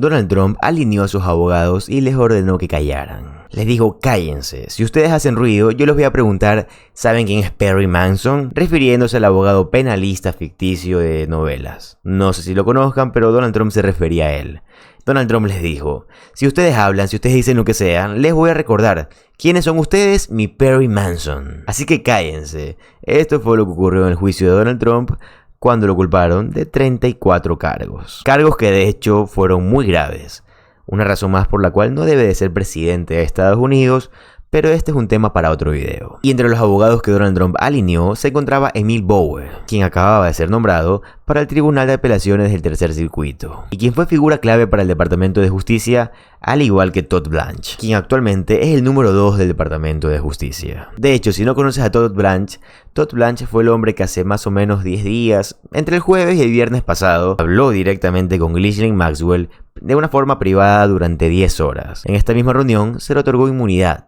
Donald Trump alineó a sus abogados y les ordenó que callaran. Les dijo: cállense, si ustedes hacen ruido yo les voy a preguntar ¿saben quién es Perry Mason? Refiriéndose al abogado penalista ficticio de novelas. No sé si lo conozcan, pero Donald Trump se refería a él. Donald Trump les dijo: si ustedes hablan, si ustedes dicen lo que sea, les voy a recordar quiénes son ustedes, mi Perry Mason. Así que cállense. Esto fue lo que ocurrió en el juicio de Donald Trump cuando lo culparon de 34 cargos. Cargos que de hecho fueron muy graves. Una razón más por la cual no debe de ser presidente de Estados Unidos, pero este es un tema para otro video. Y entre los abogados que Donald Trump alineó se encontraba Emil Bauer, quien acababa de ser nombrado para el Tribunal de Apelaciones del Tercer Circuito, y quien fue figura clave para el Departamento de Justicia, al igual que Todd Blanche, quien actualmente es el número 2 del Departamento de Justicia. De hecho, si no conoces a Todd Blanche fue el hombre que hace más o menos 10 días, entre el jueves y el viernes pasado, habló directamente con Ghislaine y Maxwell de una forma privada durante 10 horas. En esta misma reunión se le otorgó inmunidad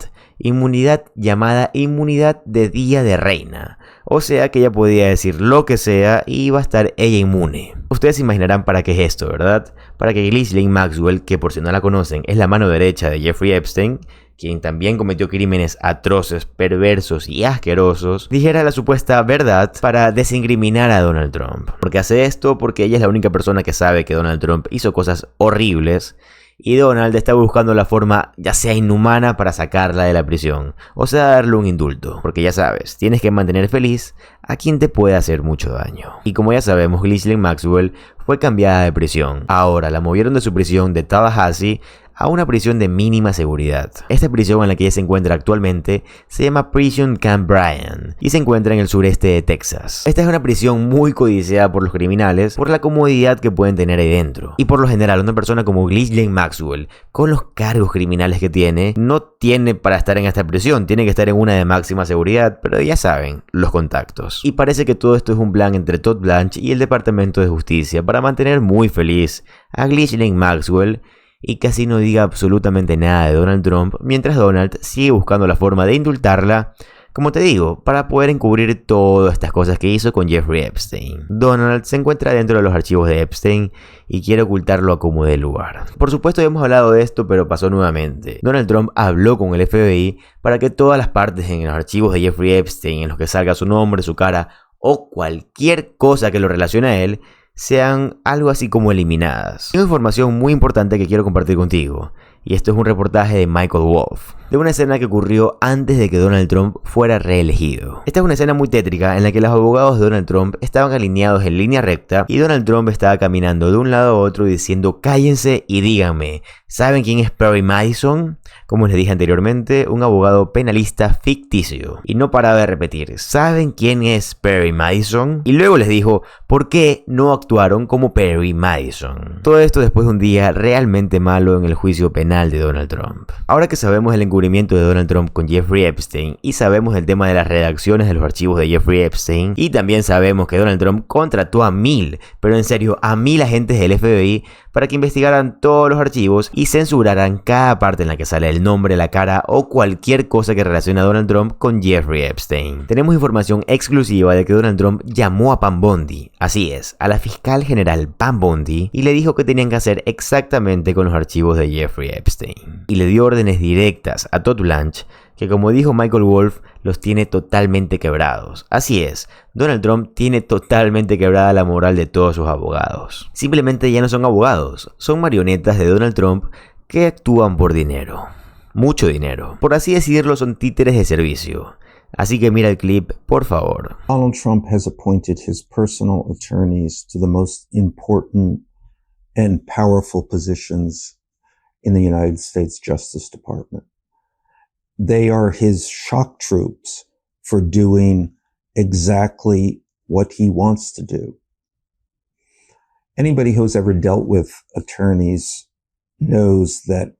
llamada inmunidad de Día de Reina. O sea que ella podía decir lo que sea y iba a estar ella inmune. Ustedes se imaginarán para qué es esto, ¿verdad? Para que Ghislaine Maxwell, que por si no la conocen es la mano derecha de Jeffrey Epstein, quien también cometió crímenes atroces, perversos y asquerosos, dijera la supuesta verdad para desincriminar a Donald Trump. ¿Por qué hace esto? Porque ella es la única persona que sabe que Donald Trump hizo cosas horribles y Donald está buscando la forma, ya sea inhumana, para sacarla de la prisión, o sea, darle un indulto, porque ya sabes, tienes que mantener feliz a quien te puede hacer mucho daño. Y como ya sabemos, Ghislaine Maxwell fue cambiada de prisión. Ahora la movieron de su prisión de Tallahassee a una prisión de mínima seguridad. Esta prisión en la que ella se encuentra actualmente se llama Prison Camp Bryan y se encuentra en el sureste de Texas. Esta es una prisión muy codiciada por los criminales por la comodidad que pueden tener ahí dentro. Y por lo general una persona como Ghislaine Maxwell, con los cargos criminales que tiene, no tiene para estar en esta prisión, tiene que estar en una de máxima seguridad, pero ya saben, los contactos. Y parece que todo esto es un plan entre Todd Blanche y el Departamento de Justicia para mantener muy feliz a Ghislaine Maxwell y casi no diga absolutamente nada de Donald Trump, mientras Donald sigue buscando la forma de indultarla, como te digo, para poder encubrir todas estas cosas que hizo con Jeffrey Epstein. Donald se encuentra dentro de los archivos de Epstein y quiere ocultarlo a como dé lugar. Por supuesto ya hemos hablado de esto, pero pasó nuevamente. Donald Trump habló con el FBI para que todas las partes en los archivos de Jeffrey Epstein en los que salga su nombre, su cara o cualquier cosa que lo relacione a él sean algo así como eliminadas. Tengo información muy importante que quiero compartir contigo, y esto es un reportaje de Michael Wolff, de una escena que ocurrió antes de que Donald Trump fuera reelegido. Esta es una escena muy tétrica en la que los abogados de Donald Trump estaban alineados en línea recta y Donald Trump estaba caminando de un lado a otro diciendo: cállense y díganme, ¿saben quién es Perry Mason? Como les dije anteriormente, un abogado penalista ficticio. Y no paraba de repetir: ¿saben quién es Perry Mason? Y luego les dijo: ¿por qué no actuaron como Perry Mason? Todo esto después de un día realmente malo en el juicio penal de Donald Trump. Ahora que sabemos el encubrimiento de Donald Trump con Jeffrey Epstein y sabemos el tema de las redacciones de los archivos de Jeffrey Epstein y también sabemos que Donald Trump contrató a 1000, pero en serio, a 1000 agentes del FBI para que investigaran todos los archivos y censuraran cada parte en la que sale el nombre, la cara o cualquier cosa que relacione a Donald Trump con Jeffrey Epstein. Tenemos información exclusiva de que Donald Trump llamó a Pam Bondi, así es, a la fiscal general Pam Bondi, y le dijo que tenían que hacer exactamente con los archivos de Jeffrey Epstein. Y le dio órdenes directas a Todd Blanche, que como dijo Michael Wolff, los tiene totalmente quebrados. Así es, Donald Trump tiene totalmente quebrada la moral de todos sus abogados. Simplemente ya no son abogados, son marionetas de Donald Trump que actúan por dinero. Mucho dinero. Por así decirlo, son títeres de servicio. Así que mira el clip, por favor. Donald Trump has appointed his personal attorneys to the most important and powerful positions in the United States Justice Department. They are his shock troops for doing exactly what he wants to do. Anybody who's ever dealt with attorneys knows that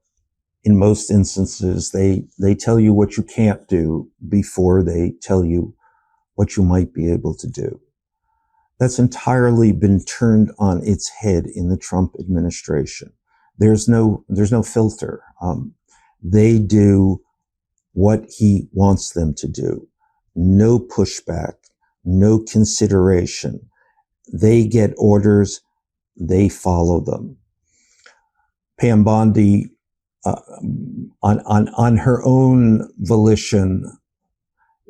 in most instances, they tell you what you can't do before they tell you what you might be able to do. That's entirely been turned on its head in the Trump administration. There's no filter. They do what he wants them to do. No pushback, no consideration. They get orders, they follow them. Pam Bondi, on her own volition,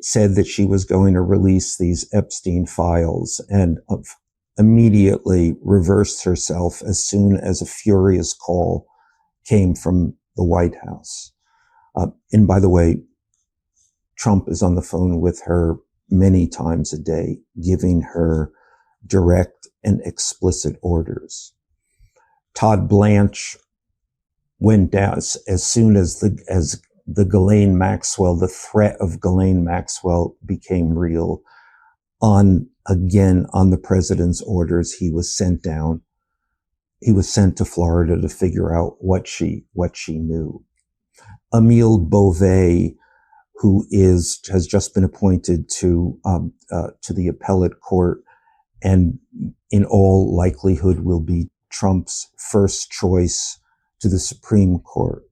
said that she was going to release these Epstein files, and immediately reversed herself as soon as a furious call came from the White House. And by the way, Trump is on the phone with her many times a day, giving her direct and explicit orders. Todd Blanche went down as soon as the Ghislaine Maxwell, the threat of Ghislaine Maxwell became real. On the president's orders, he was sent down. He was sent to Florida to figure out what she knew. Emile Beauvais, who has just been appointed to the appellate court, and in all likelihood will be Trump's first choice to the Supreme Court.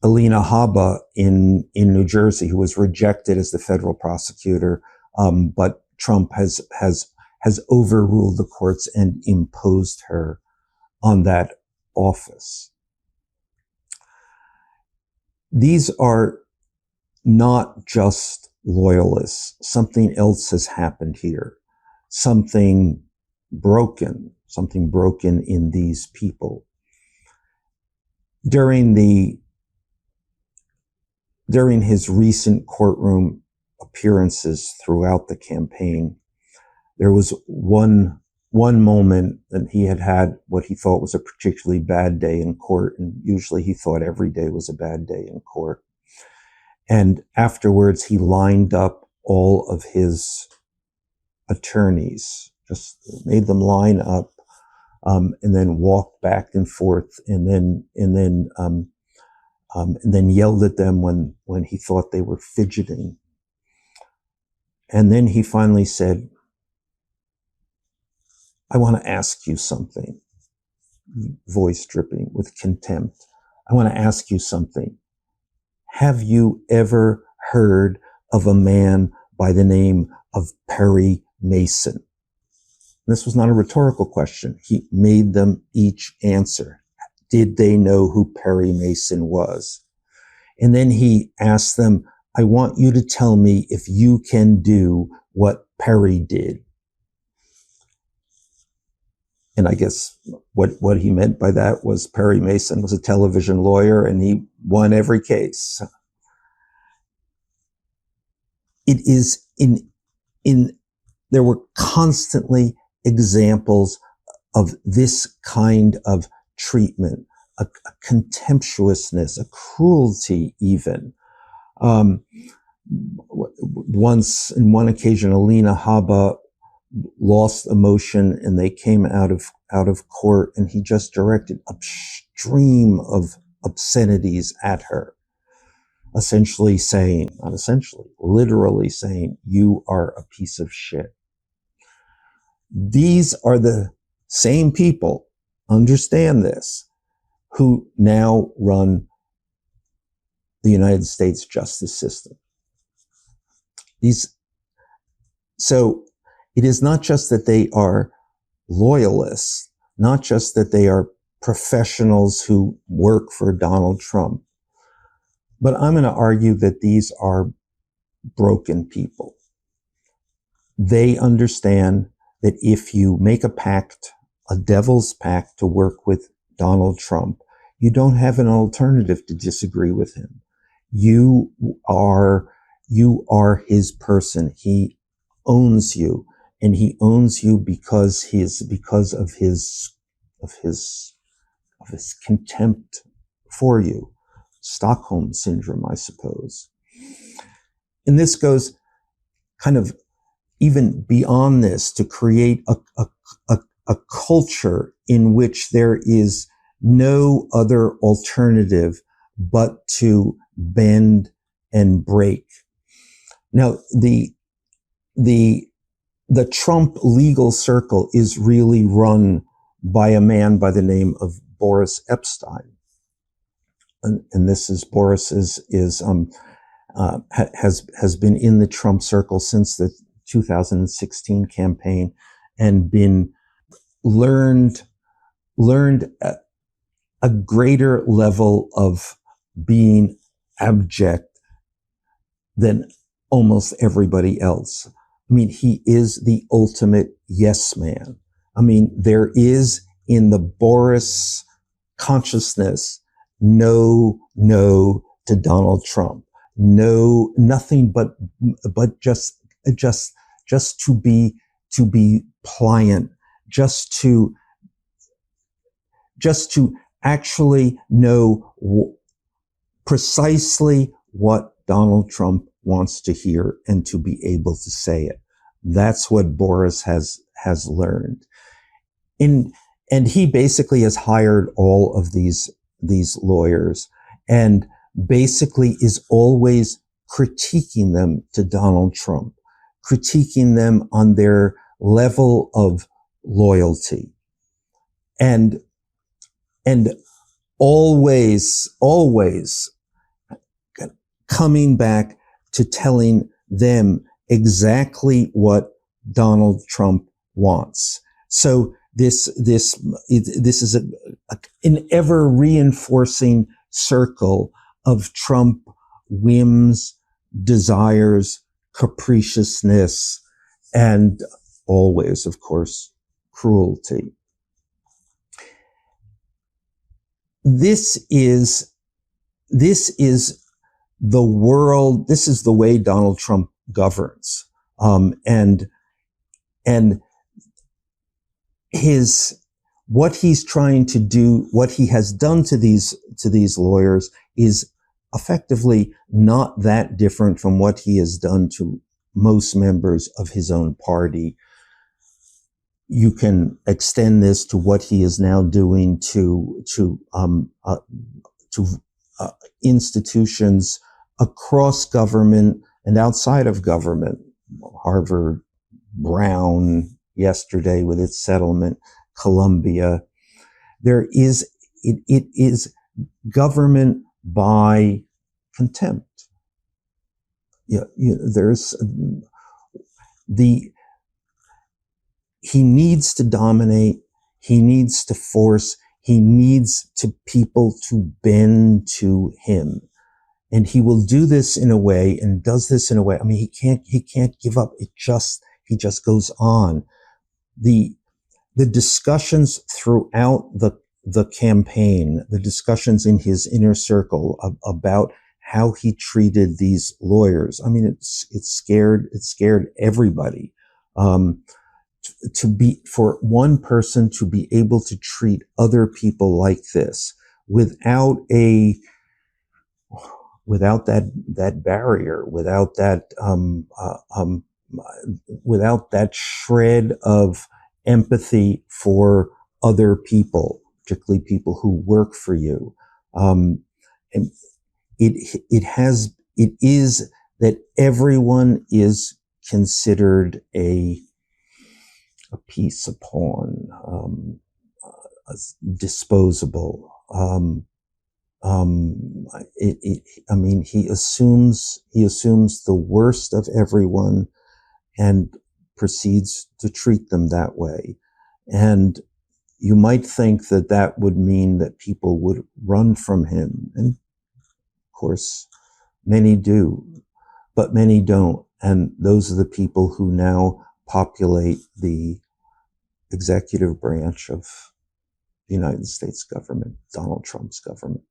Alina Habba in New Jersey, who was rejected as the federal prosecutor, but Trump has overruled the courts and imposed her on that office. These are not just loyalists. Something else has happened here. Something broken in these people. During his recent courtroom appearances throughout the campaign, there was one moment that he had what he thought was a particularly bad day in court, and usually he thought every day was a bad day in court. And afterwards, he lined up all of his attorneys, just made them line up, and then walked back and forth, and then yelled at them when he thought they were fidgeting. And then he finally said, "I want to ask you something," voice dripping with contempt. "I want to ask you something. Have you ever heard of a man by the name of Perry Mason?" This was not a rhetorical question. He made them each answer. Did they know who Perry Mason was? And then he asked them, "I want you to tell me if you can do what Perry did." And I guess what he meant by that was Perry Mason was a television lawyer and he won every case. It is there were constantly examples of this kind of treatment, a contemptuousness, a cruelty even. Once, in one occasion, Alina Habba lost a motion and they came out of court, and he just directed a stream of obscenities at her, essentially saying, not essentially, literally saying, "You are a piece of shit." These are the same people, understand this, who now run the United States justice system. So it is not just that they are loyalists, not just that they are professionals who work for Donald Trump, but I'm going to argue that these are broken people. They understand that if you make a pact, a devil's pact to work with Donald Trump, you don't have an alternative to disagree with him. You are his person. He owns you, and he owns you because of his contempt for you. Stockholm syndrome, I suppose. And this goes kind of even beyond this to create a culture in which there is no other alternative but to bend and break. Now, the Trump legal circle is really run by a man by the name of Boris Epshteyn. And this is Boris has been in the Trump circle since the 2016 campaign and been learned a greater level of being abject than almost everybody else. I mean, he is the ultimate yes man. I mean, there is in the Boris consciousness no to Donald Trump. No, nothing but just to be pliant, just to actually know precisely what Donald Trump wants to hear and to be able to say it. That's what Boris has learned. And he basically has hired all of these lawyers and basically is always critiquing them to Donald Trump, critiquing them on their level of loyalty. And always coming back to telling them exactly what Donald Trump wants. So this is an ever reinforcing circle of Trump whims, desires, capriciousness, and always, of course, cruelty. This is the world. This is the way Donald Trump governs, and what he's trying to do, what he has done to these lawyers is effectively not that different from what he has done to most members of his own party. You can extend this to what he is now doing to institutions across government and outside of government. Harvard, Brown, yesterday with its settlement, Columbia. It is government by contempt. He needs to dominate. He needs to force. He needs people to bend to him. And he will do this in a way and does this in a way. I mean, he can't give up. He just goes on. The discussions throughout the campaign, the discussions in his inner circle about how he treated these lawyers. I mean, it scared everybody. For one person to be able to treat other people like this without that barrier, without that shred of empathy for other people, particularly people who work for you. And it is that everyone is considered a piece, a pawn, disposable. I mean, he assumes the worst of everyone and proceeds to treat them that way. And you might think that would mean that people would run from him. And of course, many do, but many don't. And those are the people who now populate the executive branch of the United States government, Donald Trump's government.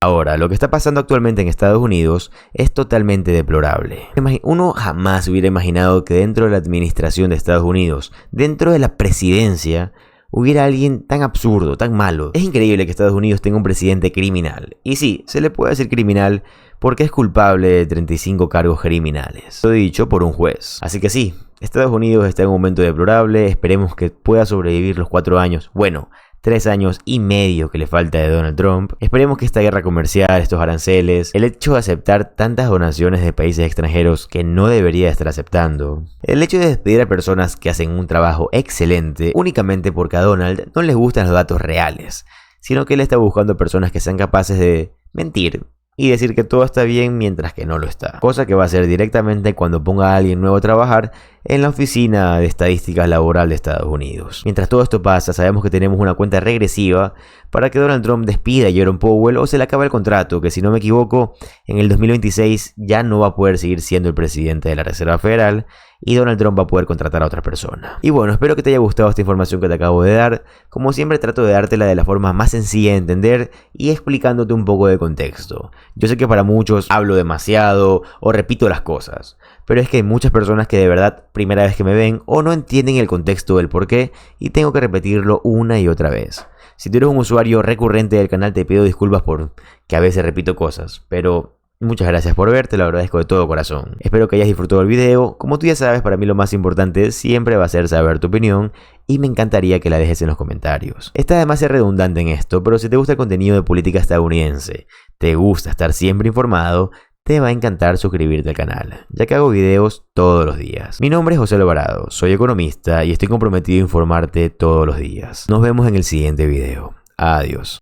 Ahora, lo que está pasando actualmente en Estados Unidos es totalmente deplorable. Uno jamás hubiera imaginado que dentro de la administración de Estados Unidos, dentro de la presidencia, hubiera alguien tan absurdo, tan malo. Es increíble que Estados Unidos tenga un presidente criminal. Y sí, se le puede decir criminal porque es culpable de 35 cargos criminales. Lo dicho por un juez. Así que sí, Estados Unidos está en un momento deplorable. Esperemos que pueda sobrevivir los 4 años. Bueno, 3 años y medio que le falta de Donald Trump. Esperemos que esta guerra comercial, estos aranceles, el hecho de aceptar tantas donaciones de países extranjeros que no debería estar aceptando, el hecho de despedir a personas que hacen un trabajo excelente únicamente porque a Donald no les gustan los datos reales, sino que él está buscando personas que sean capaces de mentir y decir que todo está bien mientras que no lo está. Cosa que va a hacer directamente cuando ponga a alguien nuevo a trabajar en la Oficina de Estadísticas Laboral de Estados Unidos. Mientras todo esto pasa, sabemos que tenemos una cuenta regresiva para que Donald Trump despida a Jerome Powell o se le acabe el contrato, que si no me equivoco, en el 2026 ya no va a poder seguir siendo el presidente de la Reserva Federal y Donald Trump va a poder contratar a otra persona. Y bueno, espero que te haya gustado esta información que te acabo de dar. Como siempre, trato de dártela de la forma más sencilla de entender y explicándote un poco de contexto. Yo sé que para muchos hablo demasiado o repito las cosas, pero es que hay muchas personas que de verdad primera vez que me ven o no entienden el contexto del por qué y tengo que repetirlo una y otra vez. Si tú eres un usuario recurrente del canal, te pido disculpas por que a veces repito cosas, pero muchas gracias por ver, te lo agradezco de todo corazón. Espero que hayas disfrutado el video. Como tú ya sabes, para mí lo más importante siempre va a ser saber tu opinión y me encantaría que la dejes en los comentarios. Está además ser redundante en esto, pero si te gusta el contenido de política estadounidense, te gusta estar siempre informado, te va a encantar suscribirte al canal, ya que hago videos todos los días. Mi nombre es José Alvarado, soy economista y estoy comprometido a informarte todos los días. Nos vemos en el siguiente video. Adiós.